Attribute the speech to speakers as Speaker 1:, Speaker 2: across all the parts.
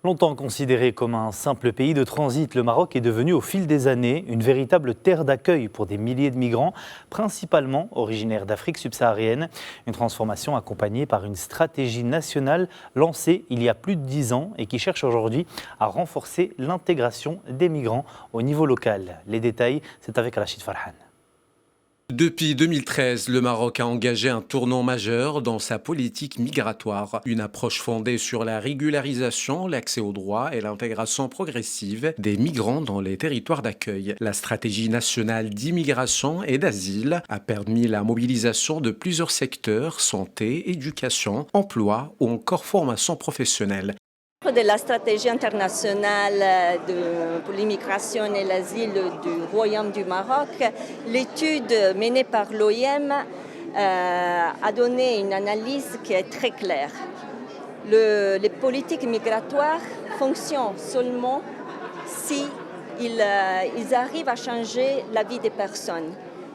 Speaker 1: Longtemps considéré comme un simple pays de transit, le Maroc est devenu au fil des années une véritable terre d'accueil pour des milliers de migrants, principalement originaires d'Afrique subsaharienne. Une transformation accompagnée par une stratégie nationale lancée il y a plus de 10 ans et qui cherche aujourd'hui à renforcer l'intégration des migrants au niveau local. Les détails, c'est avec Rachid Farhan.
Speaker 2: Depuis 2013, le Maroc a engagé un tournant majeur dans sa politique migratoire. Une approche fondée sur la régularisation, l'accès aux droits et l'intégration progressive des migrants dans les territoires d'accueil. La stratégie nationale d'immigration et d'asile a permis la mobilisation de plusieurs secteurs, santé, éducation, emploi ou encore formation professionnelle.
Speaker 3: De la stratégie internationale pour l'immigration et l'asile du Royaume du Maroc, l'étude menée par l'OIM a donné une analyse qui est très claire. Les politiques migratoires fonctionnent seulement si ils arrivent à changer la vie des personnes.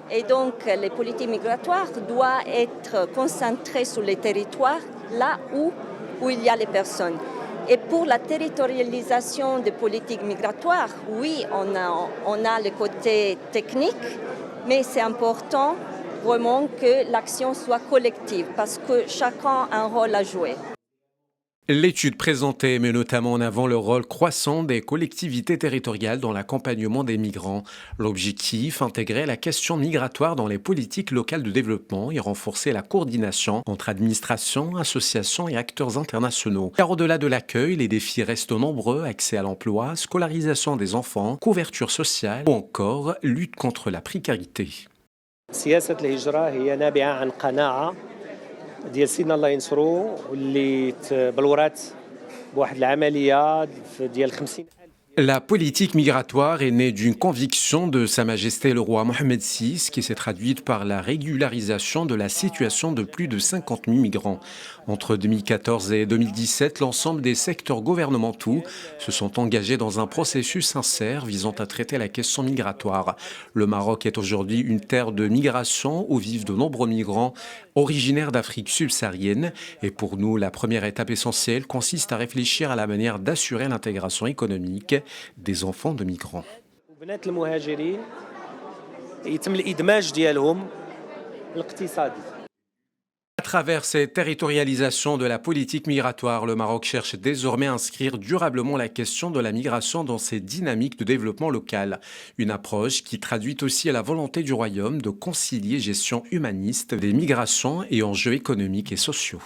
Speaker 3: Et donc, les politiques migratoires doivent être concentrées sur les territoires, là où il y a les personnes. Et pour la territorialisation des politiques migratoires, oui, on a le côté technique, mais c'est important vraiment que l'action soit collective parce que chacun a un rôle à jouer.
Speaker 2: L'étude présentée met notamment en avant le rôle croissant des collectivités territoriales dans l'accompagnement des migrants. L'objectif, intégrer la question migratoire dans les politiques locales de développement et renforcer la coordination entre administrations, associations et acteurs internationaux. Car au-delà de l'accueil, les défis restent nombreux: accès à l'emploi, scolarisation des enfants, couverture sociale ou encore lutte contre la précarité.
Speaker 4: سياسة الهجرة هي نابعة عن قناعة ديال سيدنا الله ينصرو واللي تبلورات بواحد العملية ديال 50.
Speaker 2: La politique migratoire est née d'une conviction de Sa Majesté le roi Mohammed VI qui s'est traduite par la régularisation de la situation de plus de 50 000 migrants. Entre 2014 et 2017, l'ensemble des secteurs gouvernementaux se sont engagés dans un processus sincère visant à traiter la question migratoire. Le Maroc est aujourd'hui une terre de migration où vivent de nombreux migrants originaires d'Afrique subsaharienne. Et pour nous, la première étape essentielle consiste à réfléchir à la manière d'assurer l'intégration économique des enfants de migrants.
Speaker 4: وبنات المهاجرين يتم الإدماج ديالهم الاقتصادي.
Speaker 2: À travers cette territorialisation de la politique migratoire, le Maroc cherche désormais à inscrire durablement la question de la migration dans ses dynamiques de développement local. Une approche qui traduit aussi la volonté du Royaume de concilier gestion humaniste des migrations et enjeux économiques et sociaux.